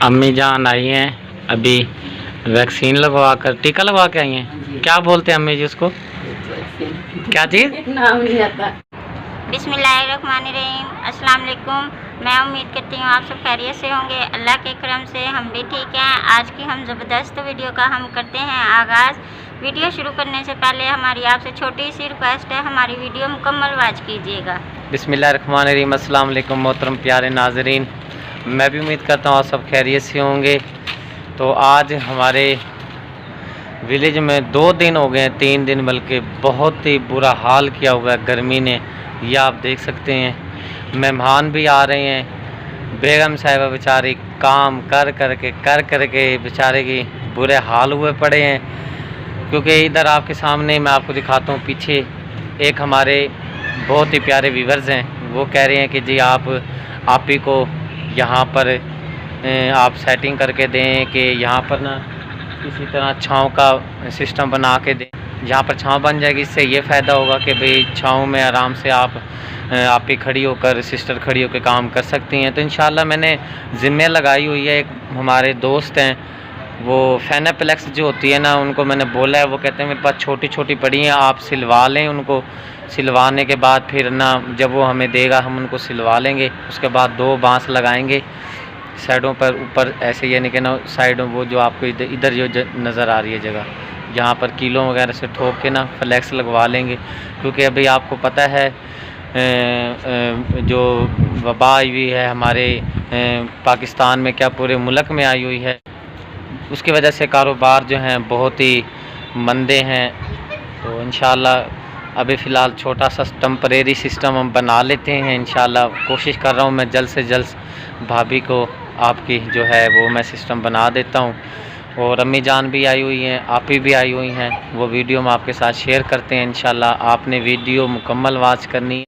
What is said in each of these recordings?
अम्मी जान आई हैं अभी वैक्सीन लगवा कर, टीका लगवा के आई हैं। क्या बोलते हैं अम्मी जी उसको, क्या चीज़ नाम नहीं आता। बिस्मिल्लाहिर्रहमानिर्रहीम, अस्सलाम वालेकुम। मैं उम्मीद करती हूँ आप सब खैरियत से होंगे। अल्लाह के करम से हम भी ठीक हैं। आज की हम ज़बरदस्त वीडियो का हम करते हैं आगाज़। वीडियो शुरू करने से पहले हमारी आपसे छोटी सी रिक्वेस्ट है, हमारी वीडियो मुकम्मल वॉच कीजिएगा। बिस्मिल्लाहिर्रहमानिर्रहीम। अस्सलाम वालेकुम मोहतरम प्यारे नाजरीन, मैं भी उम्मीद करता हूँ आप सब खैरियत से होंगे। तो आज हमारे विलेज में 2 दिन हो गए, 3 दिन बल्कि, बहुत ही बुरा हाल किया हुआ है गर्मी ने। यह आप देख सकते हैं, मेहमान भी आ रहे हैं। बेगम साहिबा बेचारी काम कर करके बेचारे की बुरे हाल हुए पड़े हैं। क्योंकि इधर आपके सामने मैं आपको दिखाता हूँ, पीछे एक हमारे बहुत ही प्यारे व्यूअर्स हैं, वो कह रहे हैं कि जी आप ही को यहाँ पर आप सेटिंग करके दें कि यहाँ पर ना किसी तरह छाँव का सिस्टम बना के दें। यहाँ पर छाँव बन जाएगी, इससे ये फ़ायदा होगा कि भाई छाँव में आराम से आप ही खड़ी होकर, सिस्टर खड़ी होकर काम कर सकती हैं। तो इंशाल्लाह मैंने ज़िम्मे लगाई हुई है। एक हमारे दोस्त हैं, वो फेनाप्लेक्स जो होती है ना, उनको मैंने बोला है, वो कहते हैं मेरे पास छोटी छोटी पड़ी हैं, आप सिलवा लें उनको। सिलवाने के बाद फिर ना जब वो हमें देगा हम उनको सिलवा लेंगे। उसके बाद 2 बांस लगाएंगे साइडों पर, ऊपर ऐसे, यानी कि ना साइडों वो जो आपको इधर जो नज़र आ रही है जगह, यहाँ पर कीलों वगैरह से ठोक के ना फ्लैक्स लगवा लेंगे। क्योंकि अभी आपको पता है जो वबा आई हुई है हमारे पाकिस्तान में, क्या पूरे मुल्क में आई हुई है, उसकी वजह से कारोबार जो हैं बहुत ही मंदे हैं। तो इंशाल्लाह अभी फ़िलहाल छोटा सा टेम्परेरी सिस्टम हम बना लेते हैं। इंशाल्लाह कोशिश कर रहा हूँ मैं जल्द से जल्द भाभी को आपकी जो है वो मैं सिस्टम बना देता हूँ। और अम्मी जान भी आई हुई हैं, आप ही भी आई हुई हैं, वो वीडियो हम आपके साथ शेयर करते हैं। इंशाल्लाह आपने वीडियो मुकम्मल वॉच करनी है।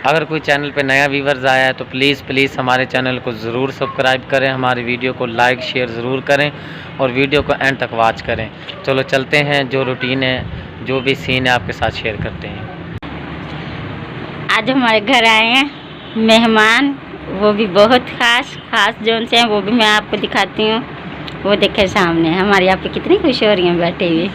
अगर कोई चैनल पे नया व्यूअर्स आया है तो प्लीज़ हमारे चैनल को ज़रूर सब्सक्राइब करें, हमारी वीडियो को लाइक शेयर ज़रूर करें और वीडियो को एंड तक वॉच करें। चलो चलते हैं, जो रूटीन है, जो भी सीन है आपके साथ शेयर करते हैं। आज हमारे घर आए हैं मेहमान, वो भी बहुत ख़ास जौन से हैं, वो भी मैं आपको दिखाती हूँ। वो देखे सामने हमारी यहाँ पे कितनी खुश हो रही हैं बैठे हुए।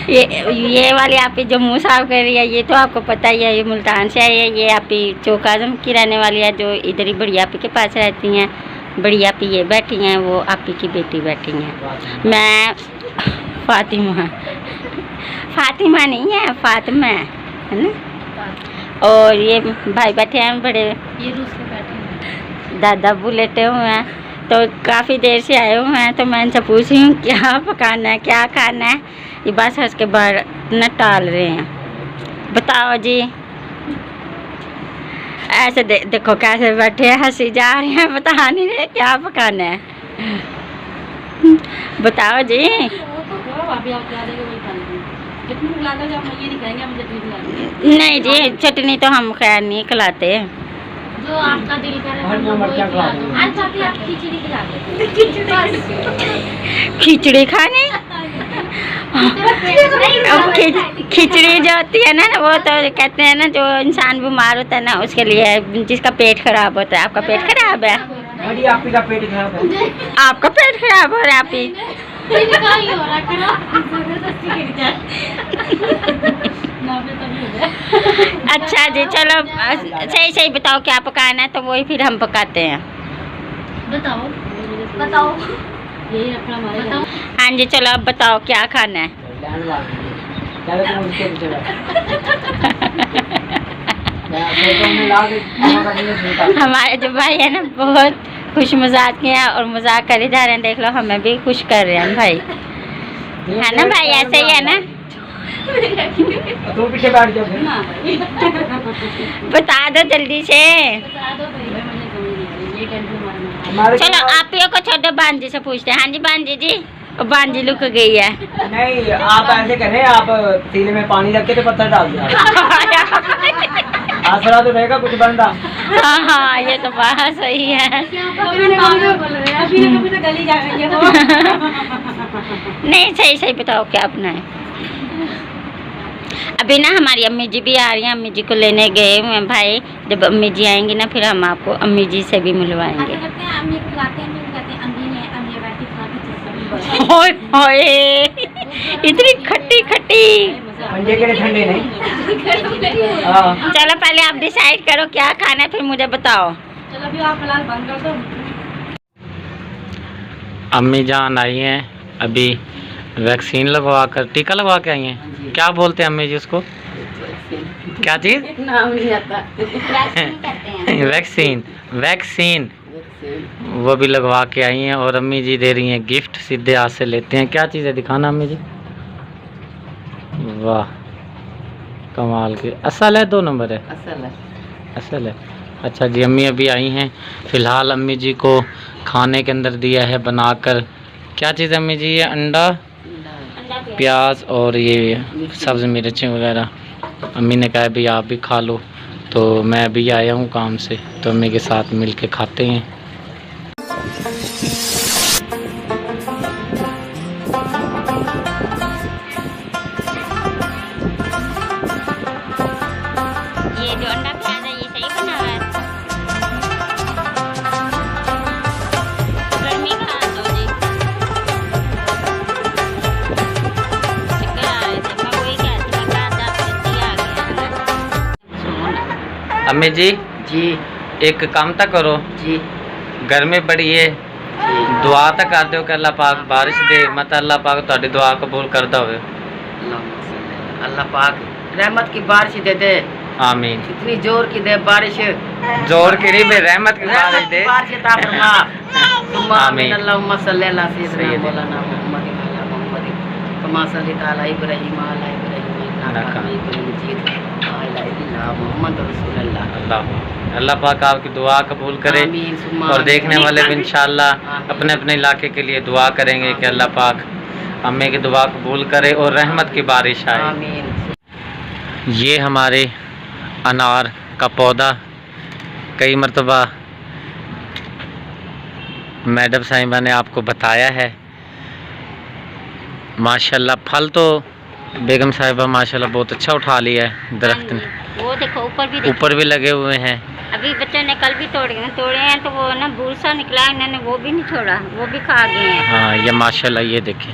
ये वाली आप जो मुँह साफ कर रही है, ये तो आपको पता ही है, ये मुल्तान से आई है। ये आप ही चौक आज़म की रहने वाली है, जो इधर ही बड़ी आपी के पास रहती हैं। बड़ी आपी ये बैठी हैं, वो आपी की बेटी बैठी हैं। मैं फातिमा नहीं है, फातिमा है ना। और ये भाई बैठे हैं बड़े, ये दूसरे बैठे हैं, दादा बुलेटे हुए हैं। तो काफ़ी देर से आए हुए हैं, तो मैं इनसे पूछ रही हूँ क्या पकाना है, क्या खाना है। ये बस उसके बाद न टाल रहे हैं। बताओ जी, ऐसे देखो कैसे बैठे हैं, हंसी जा रहे हैं, बता नहीं रहे क्या पकाना है। बताओ जी। नहीं जी, चटनी तो हम खैर नहीं खिलाते, जो आपका दिल करे आप खिचड़ी खिला दो। खिचड़ी खाने खिचड़ी जो होती है ना, वो तो कहते हैं ना, जो इंसान बीमार होता है ना, उसके लिए, जिसका पेट खराब होता है। आपका पेट खराब है? आपका पेट खराब है? आपका पेट खराब हो रहा है? आप ही अच्छा जी, चलो सही बताओ क्या पकाना है, तो वही फिर हम पकाते हैं। बताओ यही रखना हमारे। हाँ जी, चलो अब बताओ क्या खाना है। हमारे जो भाई है ना, बहुत खुश मजाक के हैं और मजाक कर ही जा रहे हैं। देख लो, हमें भी खुश कर रहे हैं भाई, है ना भाई? ऐसे ही है ना। तो पीछे बैठ जाओ फिर। बता दो जल्दी से। चलो आप ही को छोड़ो, बांजी से पूछते हैं। हाँ जी बांजी जी, बांजी लुक गई है। नहीं, आप ऐसे करें, आप पतीले में पानी रख के तो पत्थर डाल दिया, आसरा तो रहेगा कुछ बनता। हाँ, ये तो बात सही है। नहीं, सही बताओ क्या अपना है। अभी ना हमारी अम्मी जी भी आ रही हैं, अम्मी जी को लेने गए हुए हैं भाई। जब अम्मी जी आएंगी ना फिर हम आपको अम्मी जी से भी मिलवाएंगे। अम्मी को बुलाते हैं, अम्मी को कहते हैं अम्मी ने अम्मी बैठी खा के ओए ओए इतनी खट्टी खट्टी। पंजे के ठंडे नहीं। हाँ। चलो पहले आप डिसाइड करो क्या खाना है फिर मुझे बताओ। चलो अभी आप फिलहाल बंद कर दो। अम्मी जान आई हैं अभी वैक्सीन लगवा कर, टीका लगवा के आई हैं। क्या बोलते हैं अम्मी जी उसको, क्या चीज़? नाम नहीं आता। वैक्सीन वैक्सीन वो भी लगवा के आई हैं। और अम्मी जी दे रही हैं गिफ्ट, सीधे हाथ से लेते हैं। क्या चीज़ है दिखाना अम्मी जी। वाह कमाल के, असल है 2 नंबर है? असल है। अच्छा जी अम्मी अभी आई हैं। फ़िलहाल अम्मी जी को खाने के अंदर दिया है बनाकर, क्या चीज़ अम्मी जी? ये अंडा, प्याज और ये सब्ज़ मिर्चें वगैरह। अम्मी ने कहा भी आप भी खा लो, तो मैं अभी आया हूँ काम से, तो अम्मी के साथ मिल के खाते हैं। ये जो अंडा प्याज है ये सही बना हुआ है? गर्मी का दो जी। चक्कर आ रहे थे, मैं वही कहती हूँ कहा था जल्दी आ गया। अम्मी जी जी एक काम तक करो, जी गर्मी बड़ी है, दुआ तक कर दो कि अल्लाह पाक बारिश दे, मत अल्लाह पाक तुम्हारी दुआ कबूल करता हो। अल्लाह पाक रहमत की बारिश दे दे। आमीन। इतनी जोर की दे बारिश, जोर की नहीं, रहमत की बारिश दे। बारिश अता फरमा। सुम्मा आमीन। अल्लाहुम्मा सल्ली अला सही सय्यिदिना है। मौलाना मुहम्मद व अला मुहम्मद कमा सल्लैता अला इब्राहीम व अला इब्राहीम इन्नका हमीदुम मजीद। ला इलाहा इल्लल्लाह मुहम्मद रसूलुल्लाह। अल्लाह पाक आपकी दुआ कबूल करे। आमीन, सुम्मा और देखने आमीन। वाले भी इंशाअल्लाह आमीन। अपने अपने इलाके के लिए दुआ करेंगे कि अल्लाह पाक अम्मी की दुआ कबूल करे और रहमत की बारिश आए। आमीन। ये हमारे अनार का पौधा कई मरतबा मैडम साहिबा ने आपको बताया है। माशाल्लाह फल तो बेगम साहिबा माशाल्लाह बहुत अच्छा उठा लिया है दरख्त ने। वो देखो ऊपर भी लगे हुए हैं। अभी बच्चों ने कल भी तोड़े हैं तो वो ना भूसा निकला, इन्होंने वो भी नहीं छोड़ा, वो भी खा गए हैं। हाँ ये माशाल्लाह ये देखें,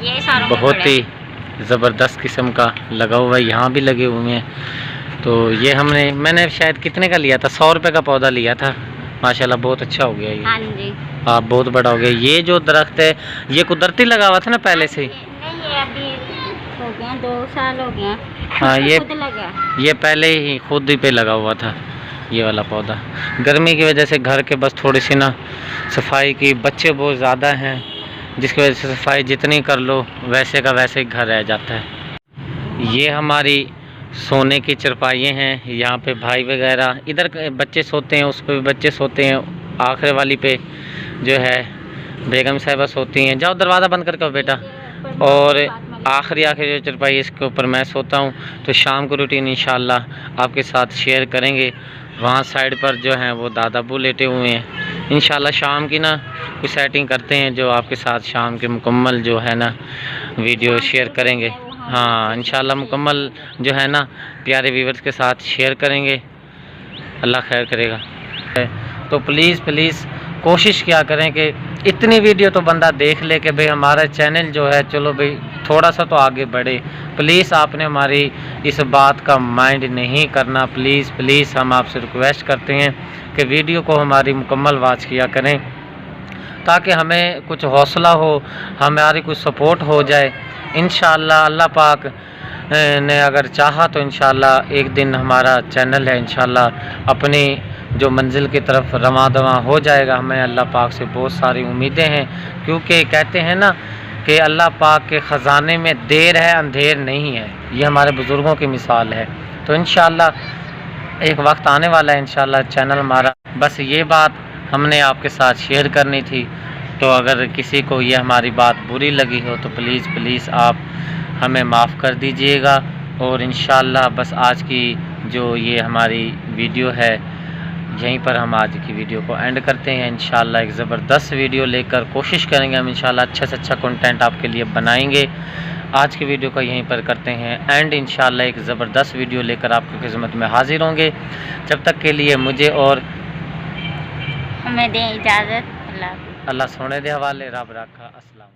ये सारों में बहुत पड़े। ही ज़बरदस्त किस्म का लगा हुआ है। यहाँ भी लगे हुए हैं। तो ये मैंने शायद कितने का लिया था, 100 रुपये का पौधा लिया था। माशाल्लाह बहुत अच्छा हो गया ये। हाँ जी। आप बहुत बड़ा हो गया। ये जो दरख्त है ये कुदरती लगा हुआ था ना पहले से? नहीं ये अभी हो गया 2 साल हो गया। हाँ ये खुद लगा। ये पहले ही खुद ही पे लगा हुआ था ये वाला पौधा। गर्मी की वजह से घर के बस थोड़ी सी ना सफाई की, बच्चे बहुत ज़्यादा हैं जिसकी वजह से सफाई जितनी कर लो वैसे का वैसे ही घर रह जाता है। ये हमारी सोने की चरपाइयाँ हैं। यहाँ पे भाई वगैरह इधर बच्चे सोते हैं, उस पर भी बच्चे सोते हैं। आखिर वाली पे जो है बेगम साहिबा सोती हैं। जाओ दरवाज़ा बंद करके आओ बेटा। और आखिरी जो चरपाई इसके ऊपर मैं सोता हूँ। तो शाम को रूटीन इंशाल्लाह आपके साथ शेयर करेंगे। वहाँ साइड पर जो हैं वो दादा अब्बू लेटे हुए हैं। इंशाल्लाह शाम की ना कुछ सेटिंग करते हैं जो आपके साथ शाम के मुकम्मल जो है ना वीडियो शेयर करेंगे। हाँ इंशाल्लाह मुकम्मल जो है ना प्यारे व्यूअर्स के साथ शेयर करेंगे। अल्लाह खैर करेगा। तो प्लीज़ कोशिश क्या करें कि इतनी वीडियो तो बंदा देख ले कि भाई हमारा चैनल जो है चलो भाई थोड़ा सा तो आगे बढ़े। प्लीज़ आपने हमारी इस बात का माइंड नहीं करना। प्लीज़ हम आपसे रिक्वेस्ट करते हैं कि वीडियो को हमारी मुकम्मल वॉच किया करें ताकि हमें कुछ हौसला हो, हमारी कुछ सपोर्ट हो जाए। इंशाअल्लाह अल्लाह पाक ने अगर चाहा तो इंशाअल्लाह एक दिन हमारा चैनल है इंशाअल्लाह अपनी जो मंजिल की तरफ रवां दवां हो जाएगा। हमें अल्लाह पाक से बहुत सारी उम्मीदें हैं क्योंकि कहते हैं ना कि अल्लाह पाक के ख़जाने में देर है अंधेर नहीं है। ये हमारे बुज़ुर्गों की मिसाल है। तो इंशाअल्लाह एक वक्त आने वाला है इंशाअल्लाह चैनल हमारा। बस ये बात हमने आपके साथ शेयर करनी थी। तो अगर किसी को ये हमारी बात बुरी लगी हो तो प्लीज़ आप हमें माफ़ कर दीजिएगा। और इंशाअल्लाह बस आज की जो ये हमारी वीडियो है यहीं पर हम आज की वीडियो को एंड करते हैं। इंशाअल्लाह एक ज़बरदस्त वीडियो लेकर कोशिश करेंगे हम इंशाअल्लाह अच्छा से अच्छा कंटेंट आपके लिए बनाएंगे। आज की वीडियो को यहीं पर करते हैं एंड इंशाल्लाह एक ज़बरदस्त वीडियो लेकर आपकी खिदमत में हाजिर होंगे। जब तक के लिए मुझे और हमें दें इजाज़त। अल्लाह अल्लाह सोने दे हवाले, रब रखा। अस्सलाम।